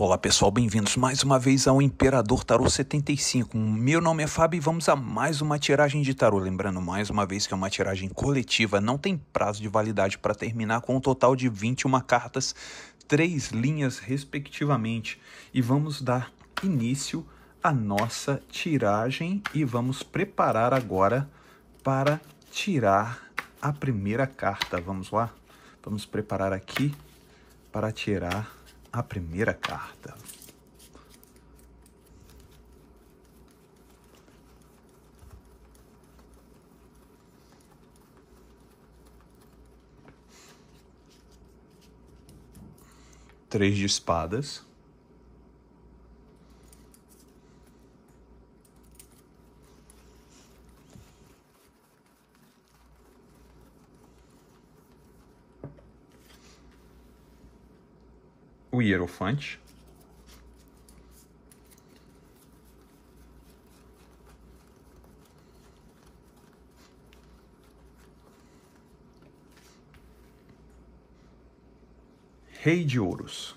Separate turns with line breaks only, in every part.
Olá pessoal, bem-vindos mais uma vez ao Imperador Tarô 75. Meu nome é Fábio e vamos a mais uma tiragem de tarô. Lembrando mais uma vez que é uma tiragem coletiva, não tem prazo de validade para terminar, com um total de 21 cartas, 3 linhas respectivamente. E vamos dar início à nossa tiragem e vamos preparar agora para tirar a primeira carta. Vamos lá? Vamos preparar aqui para tirar a primeira carta. Três de espadas. O Hierofante. Rei de Ouros.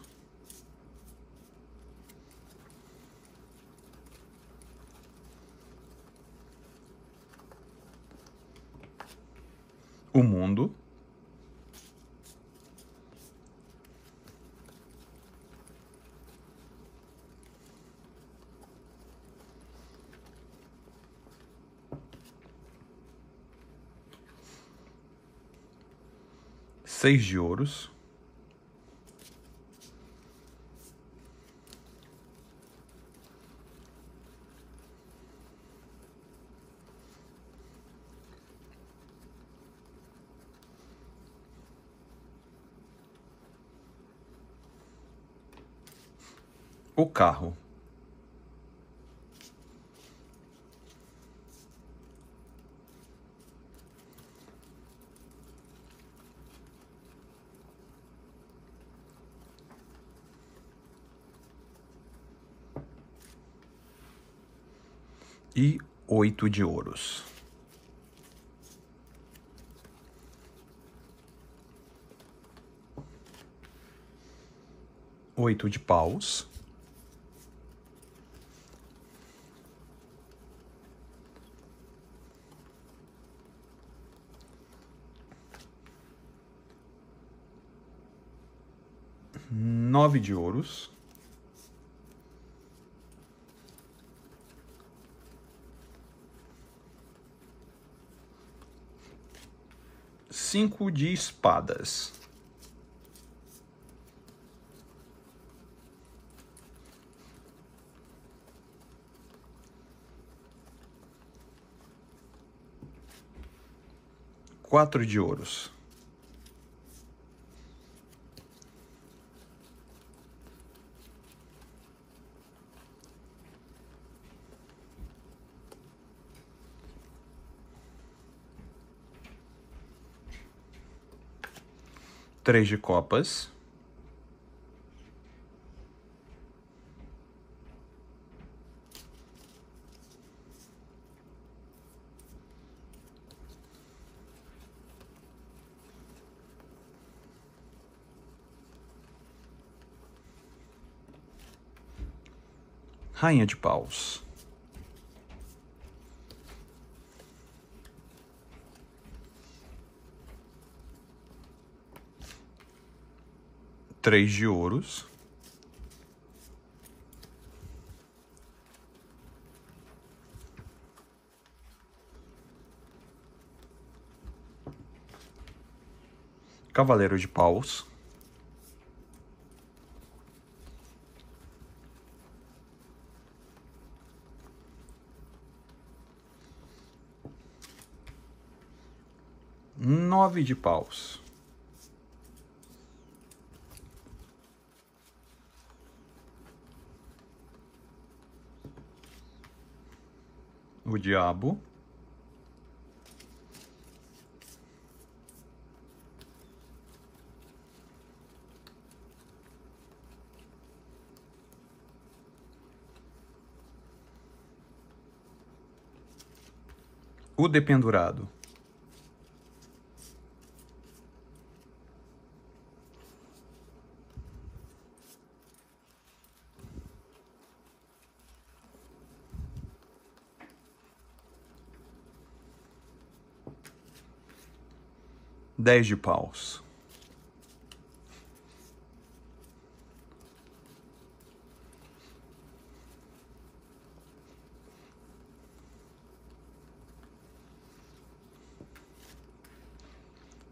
O Mundo. Seis de Ouros. O Carro. E 8 de Ouros. Oito de Paus. Nove de Ouros. Cinco de Espadas. Quatro de Ouros. Três de Copas. Rainha de Paus. Três de Ouros. Cavaleiro de Paus. Nove de Paus. O Diabo. O Dependurado. 10 de paus.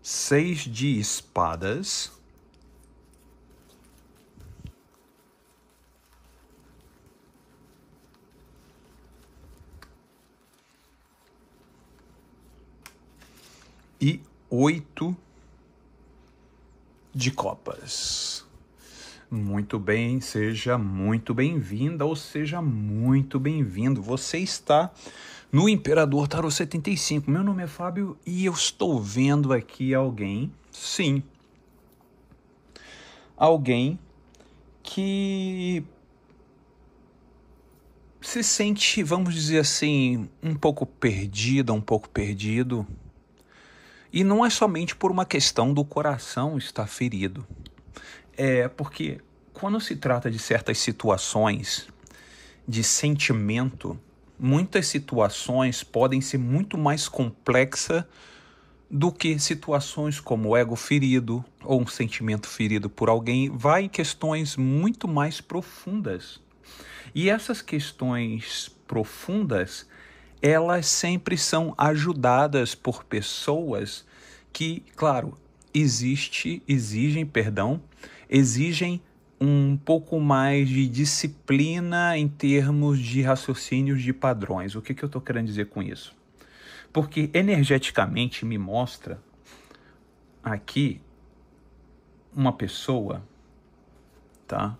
Seis de espadas. E 8 de copas. Muito bem, seja muito bem-vinda ou seja muito bem-vindo. Você está no Imperador Tarô 75. Meu nome é Fábio e eu estou vendo aqui alguém, sim, alguém que se sente, vamos dizer assim, um pouco perdida, um pouco perdido. E não é somente por uma questão do coração estar ferido. É porque quando se trata de certas situações de sentimento, muitas situações podem ser muito mais complexas do que situações como o ego ferido ou um sentimento ferido por alguém. Vai em questões muito mais profundas. E essas questões profundas, elas sempre são ajudadas por pessoas que, claro, exigem um pouco mais de disciplina em termos de raciocínios de padrões. O que eu estou querendo dizer com isso? Porque energeticamente me mostra aqui uma pessoa, tá?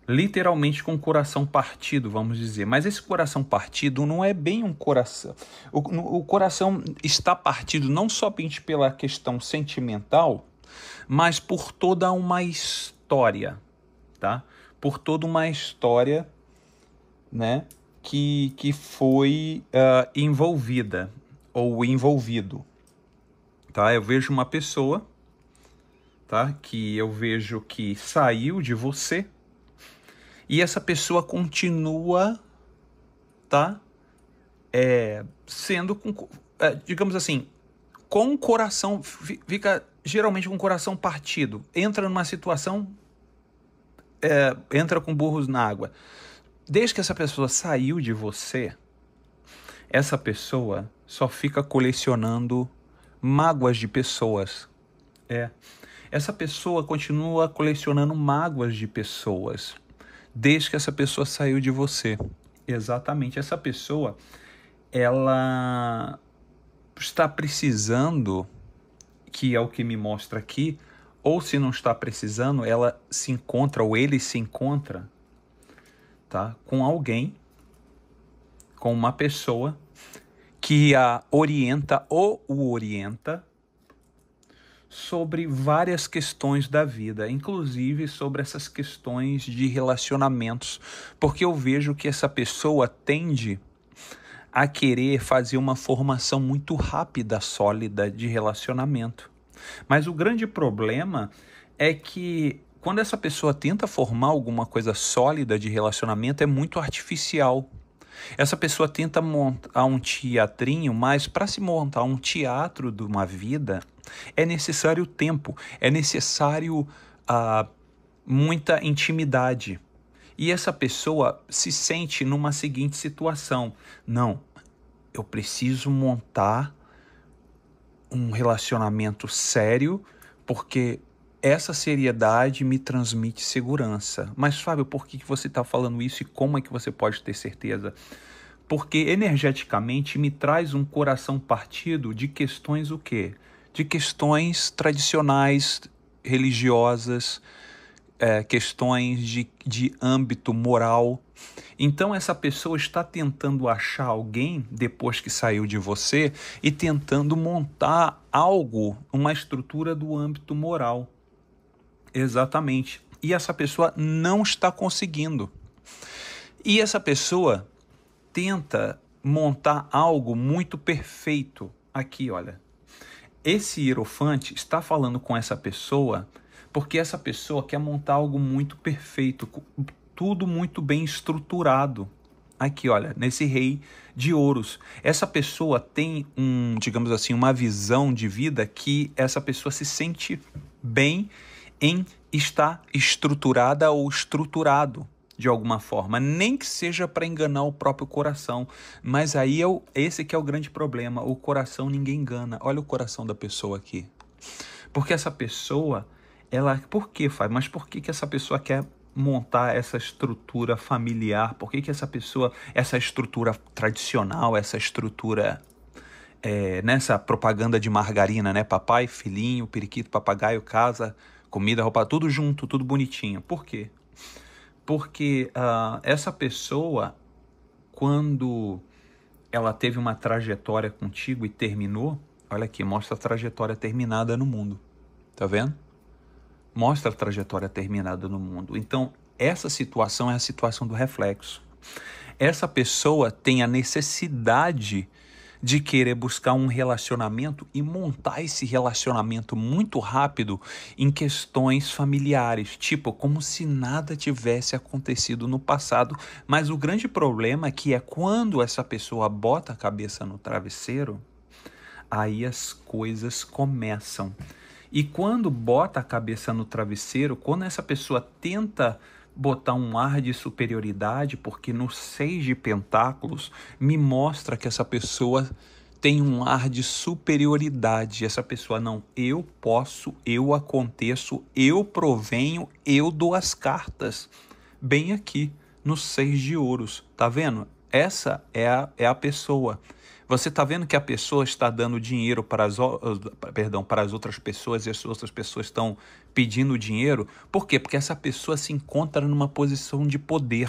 Literalmente com o coração partido, vamos dizer. Mas esse coração partido não é bem um coração. O coração está partido não somente pela questão sentimental, mas por toda uma história, tá? Por toda uma história, né, que foi envolvida ou envolvido, tá? Eu vejo uma pessoa, tá? Que eu vejo que saiu de você. E essa pessoa continua, tá? Sendo, digamos assim, com o coração, fica geralmente com o coração partido. Entra numa situação, entra com burros na água. Desde que essa pessoa saiu de você, essa pessoa só fica colecionando mágoas de pessoas. Essa pessoa continua colecionando mágoas de pessoas. Desde que essa pessoa saiu de você. Exatamente. Essa pessoa, ela está precisando, que é o que me mostra aqui, ou se não está precisando, ela se encontra, ou ele se encontra, tá? Com alguém, com uma pessoa que a orienta ou o orienta sobre várias questões da vida, inclusive sobre essas questões de relacionamentos, porque eu vejo que essa pessoa tende a querer fazer uma formação muito rápida, sólida de relacionamento. Mas o grande problema é que quando essa pessoa tenta formar alguma coisa sólida de relacionamento, é muito artificial. Essa pessoa tenta montar um teatrinho, mas para se montar um teatro de uma vida, é necessário tempo, é necessário muita intimidade. E essa pessoa se sente numa seguinte situação: não, eu preciso montar um relacionamento sério, porque essa seriedade me transmite segurança. Mas, Fábio, por que você está falando isso e como é que você pode ter certeza? Porque energeticamente me traz um coração partido de questões o quê? De questões tradicionais, religiosas, questões de âmbito moral. Então essa pessoa está tentando achar alguém depois que saiu de você e tentando montar algo, uma estrutura do âmbito moral. Exatamente. E essa pessoa não está conseguindo. E essa pessoa tenta montar algo muito perfeito. Aqui, olha. Esse hierofante está falando com essa pessoa porque essa pessoa quer montar algo muito perfeito, tudo muito bem estruturado, Aqui, olha, nesse rei de ouros. Essa pessoa tem digamos assim, uma visão de vida que essa pessoa se sente bem em estar estruturada ou estruturado de alguma forma, nem que seja para enganar o próprio coração. Mas aí esse que é o grande problema. O coração ninguém engana. Olha o coração da pessoa aqui. Porque essa pessoa, por que faz? Mas por que essa pessoa quer montar essa estrutura familiar? Por que essa estrutura tradicional, essa estrutura, nessa propaganda de margarina, né? Papai, filhinho, periquito, papagaio, casa, comida, roupa, tudo junto, tudo bonitinho. Por quê? Porque essa pessoa, quando ela teve uma trajetória contigo e terminou, olha aqui, mostra a trajetória terminada no mundo. Tá vendo? Mostra a trajetória terminada no mundo. Então, essa situação é a situação do reflexo. Essa pessoa tem a necessidade de querer buscar um relacionamento e montar esse relacionamento muito rápido em questões familiares, tipo, como se nada tivesse acontecido no passado. Mas o grande problema é quando essa pessoa bota a cabeça no travesseiro, aí as coisas começam. E quando bota a cabeça no travesseiro, quando essa pessoa tenta botar um ar de superioridade, porque no 6 de pentáculos me mostra que essa pessoa tem um ar de superioridade. Essa pessoa, não, eu posso, eu aconteço, eu provenho, eu dou as cartas. Bem aqui, no 6 de ouros, tá vendo? Essa é a pessoa. Você está vendo que a pessoa está dando dinheiro para as outras pessoas e as outras pessoas estão pedindo dinheiro? Por quê? Porque essa pessoa se encontra numa posição de poder.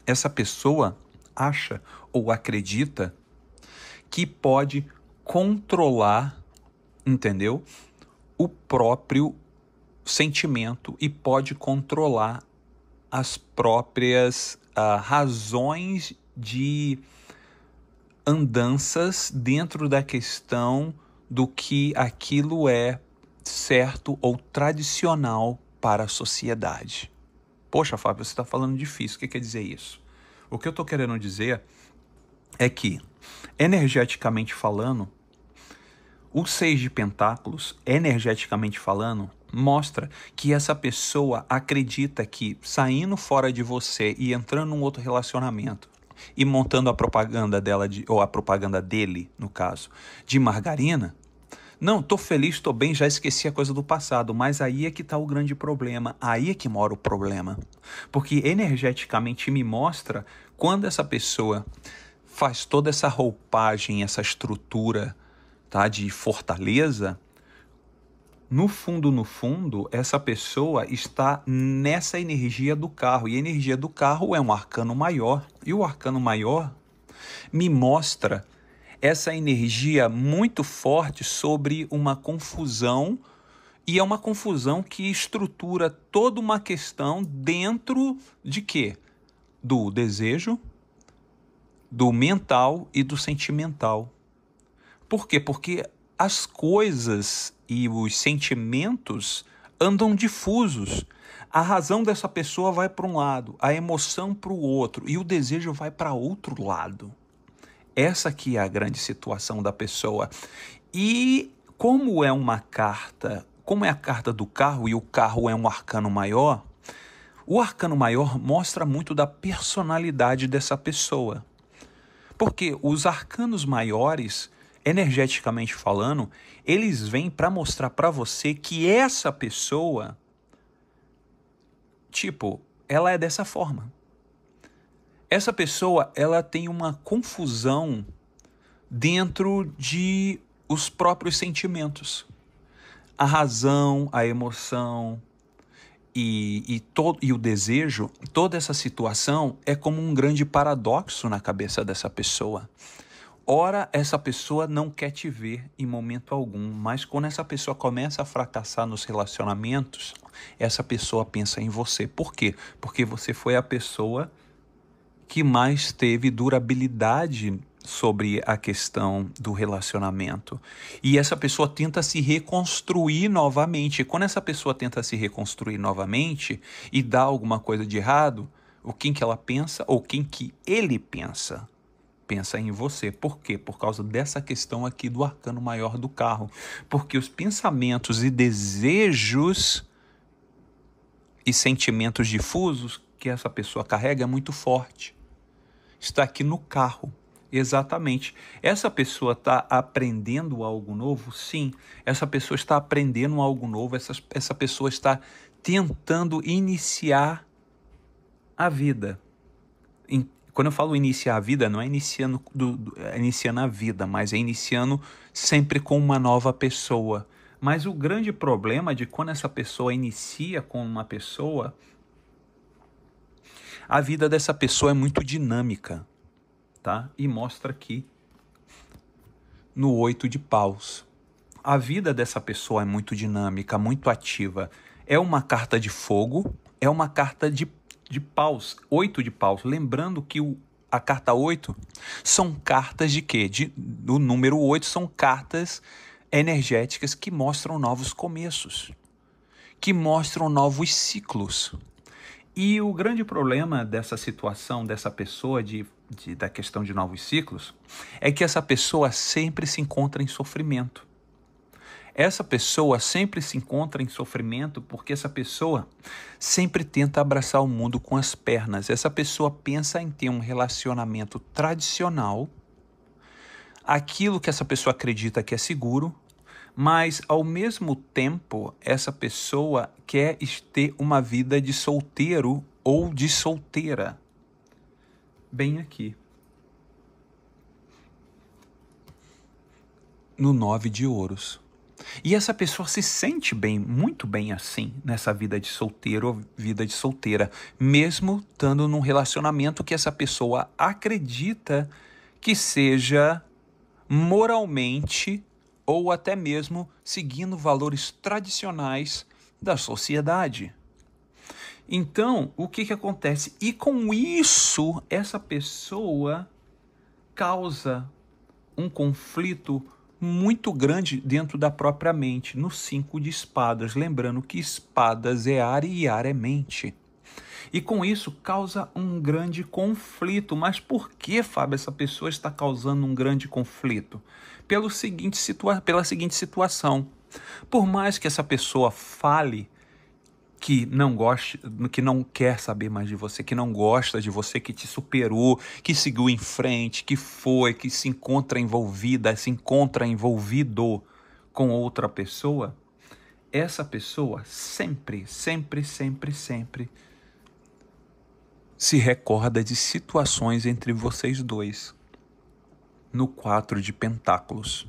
Essa pessoa acha ou acredita que pode controlar, entendeu? O próprio sentimento e pode controlar as próprias razões de andanças dentro da questão do que aquilo é certo ou tradicional para a sociedade. Poxa, Fábio, você está falando difícil. O que quer dizer isso? O que eu estou querendo dizer é que, energeticamente falando, o 6 de pentáculos, energeticamente falando, mostra que essa pessoa acredita que saindo fora de você e entrando num outro relacionamento, e montando a propaganda dela, ou a propaganda dele, no caso, de margarina, não, tô feliz, tô bem, já esqueci a coisa do passado, mas aí é que tá o grande problema, aí é que mora o problema. Porque energeticamente me mostra quando essa pessoa faz toda essa roupagem, essa estrutura, tá, de fortaleza. No fundo, essa pessoa está nessa energia do carro. E a energia do carro é um arcano maior. E o arcano maior me mostra essa energia muito forte sobre uma confusão. E é uma confusão que estrutura toda uma questão dentro de quê? Do desejo, do mental e do sentimental. Por quê? Porque as coisas e os sentimentos andam difusos. A razão dessa pessoa vai para um lado, a emoção para o outro e o desejo vai para outro lado. Essa aqui é a grande situação da pessoa. E como é uma carta, como é a carta do carro e o carro é um arcano maior, o arcano maior mostra muito da personalidade dessa pessoa. Porque os arcanos maiores, energeticamente falando, eles vêm para mostrar para você que essa pessoa, ela é dessa forma. Essa pessoa, ela tem uma confusão dentro de os próprios sentimentos. A razão, a emoção e o desejo, toda essa situação é como um grande paradoxo na cabeça dessa pessoa. Ora, essa pessoa não quer te ver em momento algum, mas quando essa pessoa começa a fracassar nos relacionamentos, essa pessoa pensa em você. Por quê? Porque você foi a pessoa que mais teve durabilidade sobre a questão do relacionamento. E essa pessoa tenta se reconstruir novamente. E quando essa pessoa tenta se reconstruir novamente e dá alguma coisa de errado, O quem que ela pensa ou quem que ele pensa. Pensa em você. Por quê? Por causa dessa questão aqui do arcano maior do carro. Porque os pensamentos e desejos e sentimentos difusos que essa pessoa carrega é muito forte. Está aqui no carro. Exatamente. Essa pessoa está aprendendo algo novo? Sim. Essa pessoa está aprendendo algo novo. Essa pessoa está tentando iniciar a vida. Quando eu falo iniciar a vida, não é iniciando a vida, mas é iniciando sempre com uma nova pessoa. Mas o grande problema de quando essa pessoa inicia com uma pessoa, a vida dessa pessoa é muito dinâmica, tá? E mostra aqui no 8 de paus. A vida dessa pessoa é muito dinâmica, muito ativa. É uma carta de fogo, é uma carta de paus, 8 de paus. Lembrando que a carta 8 são cartas de quê? O número 8 são cartas energéticas que mostram novos começos, que mostram novos ciclos. E o grande problema dessa situação, dessa pessoa, da questão de novos ciclos, é que essa pessoa sempre se encontra em sofrimento. Essa pessoa sempre se encontra em sofrimento porque essa pessoa sempre tenta abraçar o mundo com as pernas. Essa pessoa pensa em ter um relacionamento tradicional, aquilo que essa pessoa acredita que é seguro, mas ao mesmo tempo essa pessoa quer ter uma vida de solteiro ou de solteira. Bem aqui. No 9 de ouros. E essa pessoa se sente bem, muito bem assim, nessa vida de solteiro ou vida de solteira, mesmo estando num relacionamento que essa pessoa acredita que seja moralmente ou até mesmo seguindo valores tradicionais da sociedade. Então, o que acontece? E com isso, essa pessoa causa um conflito muito grande dentro da própria mente, no 5 de espadas. Lembrando que espadas é ar e ar é mente. E com isso causa um grande conflito. Mas por que, Fábio, essa pessoa está causando um grande conflito? Pela seguinte situação. Por mais que essa pessoa fale que não gosta, que não quer saber mais de você, que não gosta de você, que te superou, que seguiu em frente, que se encontra envolvida, se encontra envolvido com outra pessoa, essa pessoa sempre se recorda de situações entre vocês dois. No 4 de pentáculos.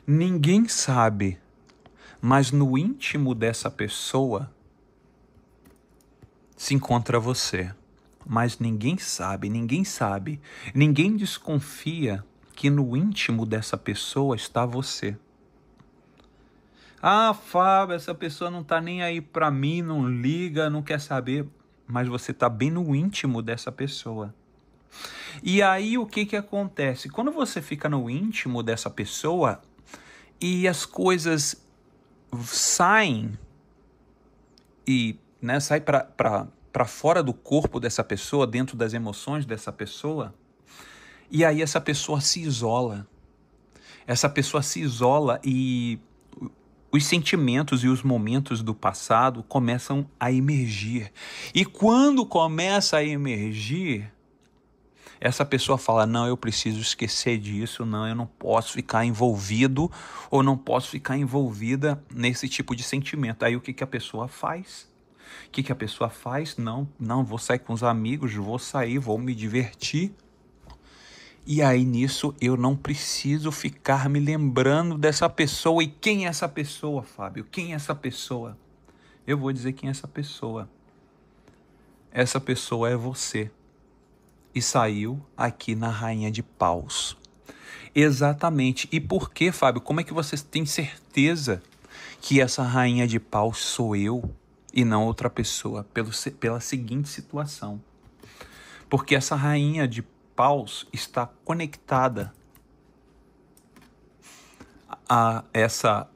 Ninguém sabe, mas no íntimo dessa pessoa se encontra você, mas ninguém sabe, ninguém desconfia que no íntimo dessa pessoa está você. Ah, Fábio, essa pessoa não tá nem aí pra mim, não liga, não quer saber, mas você tá bem no íntimo dessa pessoa. E aí o que acontece? Quando você fica no íntimo dessa pessoa e as coisas saem e sai para fora do corpo dessa pessoa, dentro das emoções dessa pessoa, e aí essa pessoa se isola. Essa pessoa se isola e os sentimentos e os momentos do passado começam a emergir. E quando começa a emergir, essa pessoa fala, não, eu preciso esquecer disso, não, eu não posso ficar envolvido ou não posso ficar envolvida nesse tipo de sentimento. Aí o que a pessoa faz? O que a pessoa faz? Não, vou sair com os amigos, vou sair, vou me divertir. E aí nisso eu não preciso ficar me lembrando dessa pessoa. E quem é essa pessoa, Fábio? Quem é essa pessoa? Eu vou dizer quem é essa pessoa. Essa pessoa é você. E saiu aqui na Rainha de Paus. Exatamente. E por que, Fábio? Como é que você tem certeza que essa Rainha de Paus sou eu e não outra pessoa? Pela seguinte situação. Porque essa Rainha de Paus está conectada a essa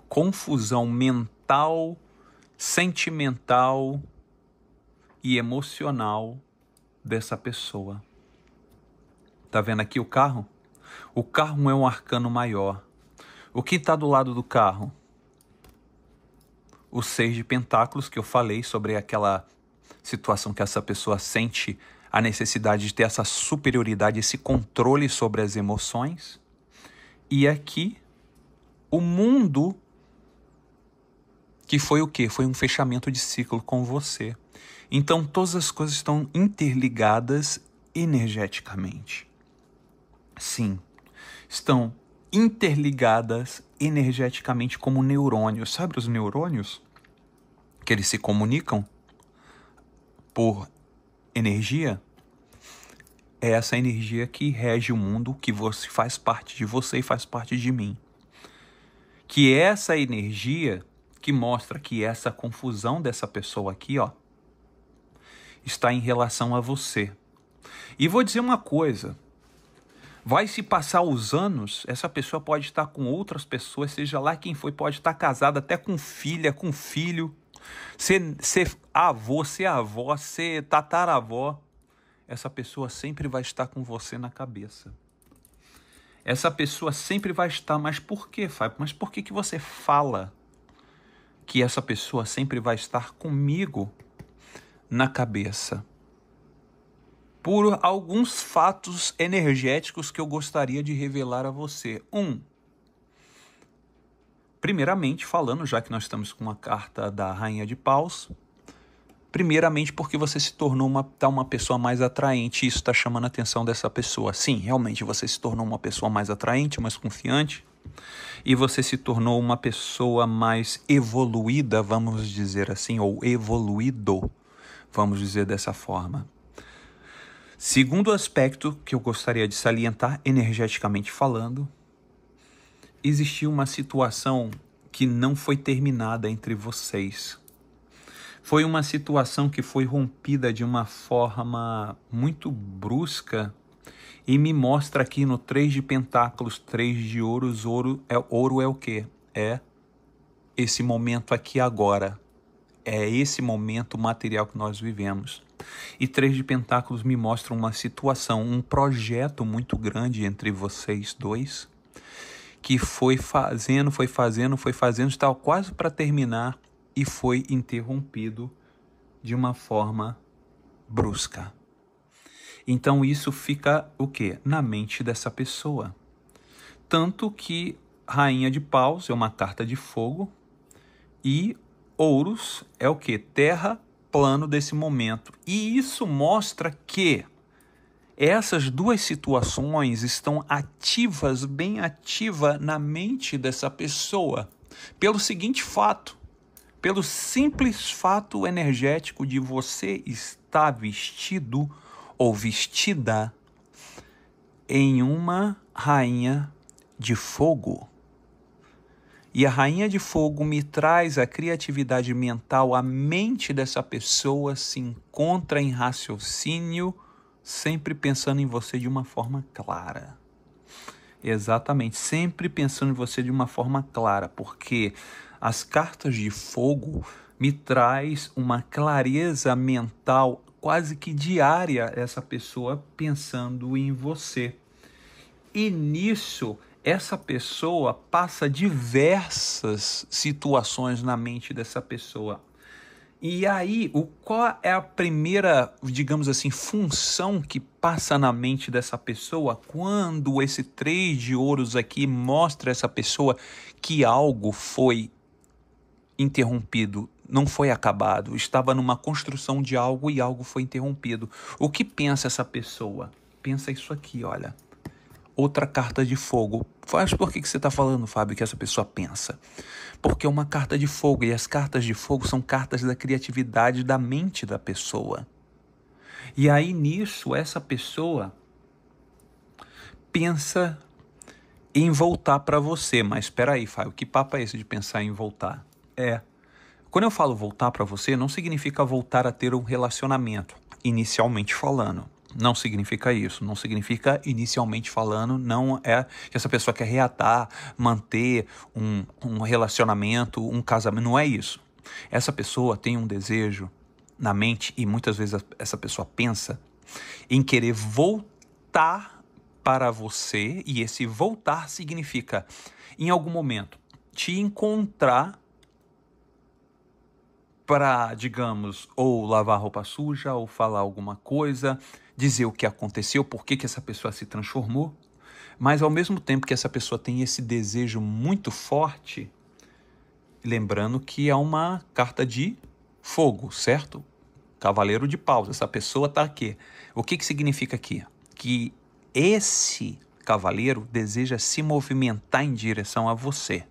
confusão mental, sentimental e emocional dessa pessoa. Tá vendo aqui o carro? O carro é um arcano maior. O que está do lado do carro? O 6 de pentáculos, que eu falei sobre aquela situação que essa pessoa sente a necessidade de ter essa superioridade, esse controle sobre as emoções. E aqui, o mundo, que foi o quê? Foi um fechamento de ciclo com você. Então, todas as coisas estão interligadas energeticamente. Sim, estão interligadas energeticamente como neurônios. Sabe os neurônios? Que eles se comunicam por energia. É essa energia que rege o mundo, que você faz parte de você e faz parte de mim. Que é essa energia que mostra que essa confusão dessa pessoa aqui, ó, está em relação a você. E vou dizer uma coisa. Vai se passar os anos, essa pessoa pode estar com outras pessoas, seja lá quem foi, pode estar casada até com filha, com filho, ser avô, ser avó, ser tataravó. Essa pessoa sempre vai estar com você na cabeça. Essa pessoa sempre vai estar, mas por quê, Fábio? Mas por que você fala que essa pessoa sempre vai estar comigo na cabeça? Por alguns fatos energéticos que eu gostaria de revelar a você. Primeiramente falando, já que nós estamos com uma carta da Rainha de Paus, primeiramente porque você se tornou uma pessoa mais atraente, isso está chamando a atenção dessa pessoa. Sim, realmente você se tornou uma pessoa mais atraente, mais confiante, e você se tornou uma pessoa mais evoluída, vamos dizer assim, ou evoluído, vamos dizer dessa forma. Segundo aspecto que eu gostaria de salientar, energeticamente falando, existiu uma situação que não foi terminada entre vocês. Foi uma situação que foi rompida de uma forma muito brusca e me mostra aqui no 3 de pentáculos, 3 de ouros, ouro é o quê? É esse momento aqui agora. É esse momento material que nós vivemos. E 3 de pentáculos me mostra uma situação, um projeto muito grande entre vocês dois, que foi fazendo, estava quase para terminar e foi interrompido de uma forma brusca. Então isso fica o quê? Na mente dessa pessoa. Tanto que Rainha de Paus é uma carta de fogo e Ouros é o quê? Terra, plano desse momento. E isso mostra que essas duas situações estão ativas, bem ativa na mente dessa pessoa. Pelo seguinte fato, pelo simples fato energético de você estar vestido ou vestida em uma rainha de fogo. E a rainha de fogo me traz a criatividade mental, a mente dessa pessoa se encontra em raciocínio, sempre pensando em você de uma forma clara. Exatamente, sempre pensando em você de uma forma clara, porque as cartas de fogo me traz uma clareza mental quase que diária, essa pessoa pensando em você. E nisso, essa pessoa passa diversas situações na mente dessa pessoa. E aí, qual é a primeira, digamos assim, função que passa na mente dessa pessoa quando esse 3 de ouros aqui mostra essa pessoa que algo foi interrompido, não foi acabado, estava numa construção de algo e algo foi interrompido. O que pensa essa pessoa? Pensa isso aqui, olha. Outra carta de fogo. Mas por que você está falando, Fábio, que essa pessoa pensa? Porque é uma carta de fogo, e as cartas de fogo são cartas da criatividade da mente da pessoa. E aí nisso, essa pessoa pensa em voltar para você. Mas espera aí, Fábio, que papo é esse de pensar em voltar? Quando eu falo voltar para você, não significa voltar a ter um relacionamento, inicialmente falando. Não significa isso, não significa inicialmente falando, não é que essa pessoa quer reatar, manter um relacionamento, um casamento, não é isso. Essa pessoa tem um desejo na mente e muitas vezes essa pessoa pensa em querer voltar para você, e esse voltar significa, em algum momento, te encontrar para, digamos, ou lavar roupa suja, ou falar alguma coisa, dizer o que aconteceu, por que essa pessoa se transformou. Mas ao mesmo tempo que essa pessoa tem esse desejo muito forte, lembrando que é uma carta de fogo, certo? Cavaleiro de paus, essa pessoa está aqui. O que significa aqui? Que esse cavaleiro deseja se movimentar em direção a você.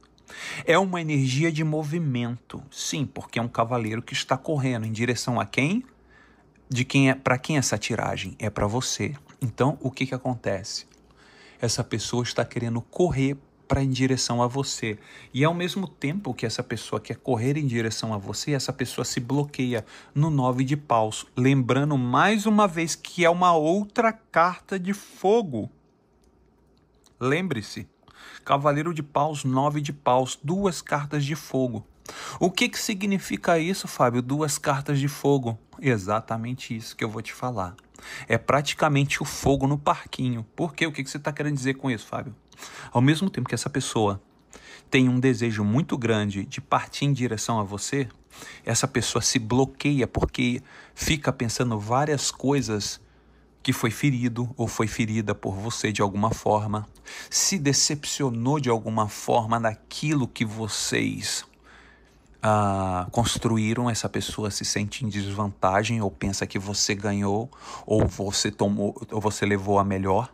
É uma energia de movimento, sim, porque é um cavaleiro que está correndo em direção a quem? Para quem essa tiragem? É para você. Então, o que acontece? Essa pessoa está querendo correr em direção a você. E ao mesmo tempo que essa pessoa quer correr em direção a você, essa pessoa se bloqueia no 9 de paus. Lembrando mais uma vez que é uma outra carta de fogo. Lembre-se, Cavaleiro de paus, 9 de paus, 2 cartas de fogo. O que significa isso, Fábio? 2 cartas de fogo? Exatamente isso que eu vou te falar. É praticamente o fogo no parquinho. Por quê? O que você está querendo dizer com isso, Fábio? Ao mesmo tempo que essa pessoa tem um desejo muito grande de partir em direção a você, essa pessoa se bloqueia porque fica pensando várias coisas que foi ferido ou foi ferida por você de alguma forma, se decepcionou de alguma forma daquilo que vocês construíram. Essa pessoa se sente em desvantagem ou pensa que você ganhou ou você tomou ou você levou a melhor.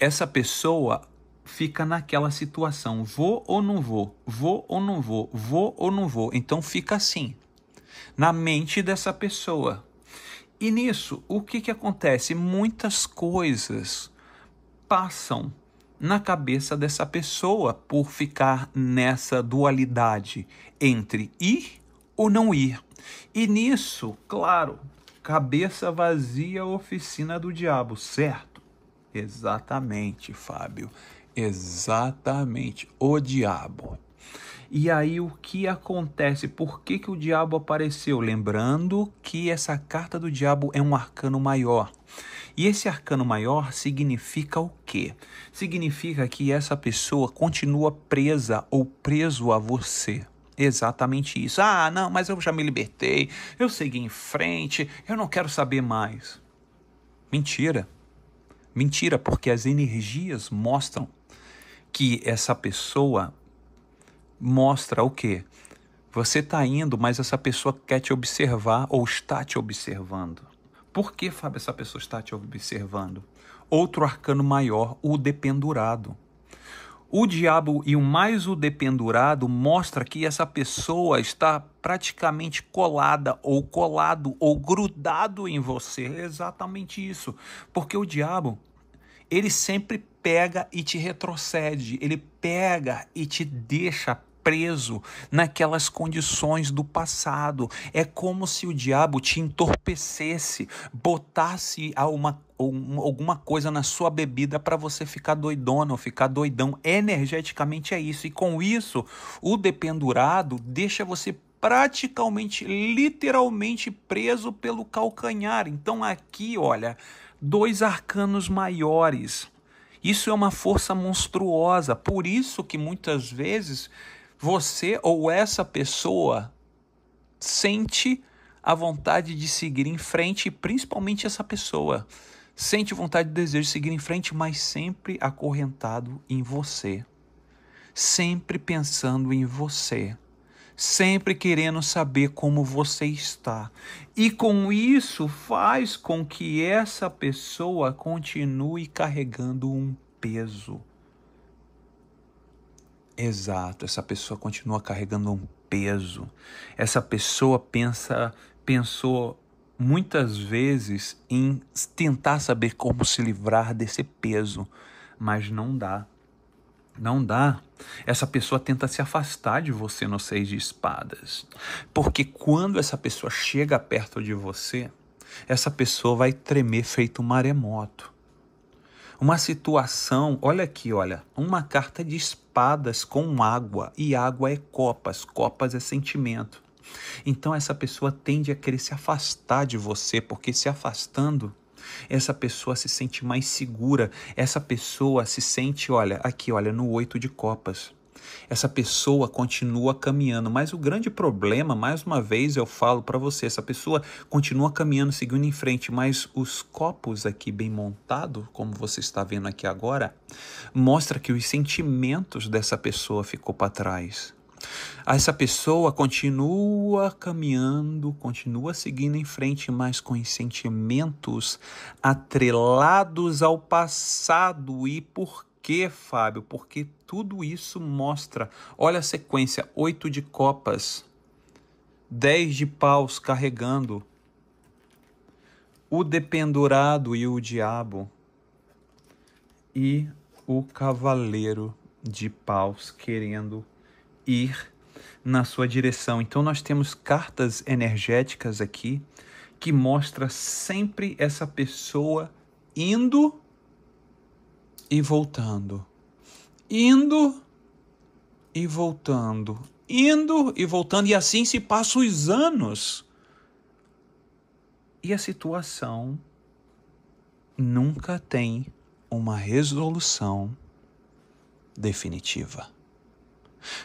Essa pessoa fica naquela situação, vou ou não vou, vou ou não vou, vou ou não vou. Então fica assim, na mente dessa pessoa. E nisso, o que acontece? Muitas coisas passam na cabeça dessa pessoa por ficar nessa dualidade entre ir ou não ir. E nisso, claro, cabeça vazia, oficina do diabo, certo? Exatamente, Fábio. Exatamente, o diabo. E aí o que acontece? Por que o diabo apareceu? Lembrando que essa carta do diabo é um arcano maior. E esse arcano maior significa o quê? Significa que essa pessoa continua presa ou preso a você. Exatamente isso. Ah, não, mas eu já me libertei, eu segui em frente, eu não quero saber mais. Mentira. Mentira, porque as energias mostram que essa pessoa mostra o quê? Você está indo, mas essa pessoa quer te observar ou está te observando. Por que, Fábio, essa pessoa está te observando? Outro arcano maior, o dependurado. O diabo e o dependurado mostra que essa pessoa está praticamente colada ou colado ou grudado em você. É exatamente isso. Porque o diabo, ele sempre pega e te retrocede. Ele pega e te deixa preso naquelas condições do passado. É como se o diabo te entorpecesse, botasse alguma coisa na sua bebida para você ficar doidona ou ficar doidão. Energeticamente é isso. E com isso, o dependurado deixa você praticamente, literalmente preso pelo calcanhar. Então aqui, olha, 2 arcanos maiores. Isso é uma força monstruosa. Por isso que muitas vezes você ou essa pessoa sente a vontade de seguir em frente, principalmente essa pessoa sente vontade e desejo de seguir em frente, mas sempre acorrentado em você, sempre pensando em você, sempre querendo saber como você está. E com isso faz com que essa pessoa continue carregando um peso. Exato, essa pessoa continua carregando um peso. Essa pessoa pensou muitas vezes em tentar saber como se livrar desse peso, mas não dá. Não dá. Essa pessoa tenta se afastar de você no 6 de espadas. Porque quando essa pessoa chega perto de você, essa pessoa vai tremer feito um maremoto. Uma situação, olha aqui, olha, uma carta de espadas com água, e água é copas, copas é sentimento. Então essa pessoa tende a querer se afastar de você, porque se afastando, essa pessoa se sente mais segura, essa pessoa se sente, olha, aqui, olha, no 8 de copas. Essa pessoa continua caminhando, mas o grande problema, mais uma vez eu falo para você, essa pessoa continua caminhando, seguindo em frente, mas os copos aqui bem montados, como você está vendo aqui agora, mostra que os sentimentos dessa pessoa ficou para trás. Essa pessoa continua caminhando, continua seguindo em frente, mas com os sentimentos atrelados ao passado. E por quê, Fábio? Porque tudo isso mostra, olha a sequência, 8 de copas, 10 de paus carregando, o dependurado e o diabo, e o cavaleiro de paus querendo ir na sua direção. Então nós temos cartas energéticas aqui que mostra sempre essa pessoa indo e voltando, indo e voltando, indo e voltando, e assim se passam os anos. E a situação nunca tem uma resolução definitiva.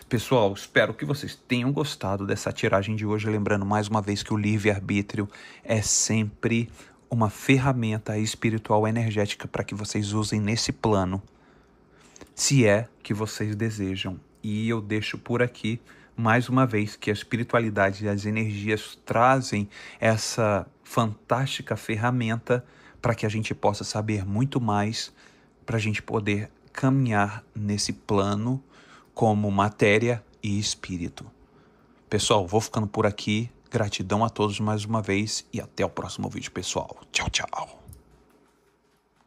Pessoal, espero que vocês tenham gostado dessa tiragem de hoje, lembrando mais uma vez que o livre-arbítrio é sempre uma ferramenta espiritual energética para que vocês usem nesse plano, se é que vocês desejam. E eu deixo por aqui, mais uma vez, que a espiritualidade e as energias trazem essa fantástica ferramenta para que a gente possa saber muito mais, para a gente poder caminhar nesse plano como matéria e espírito. Pessoal, vou ficando por aqui. Gratidão a todos mais uma vez e até o próximo vídeo, pessoal. Tchau, tchau.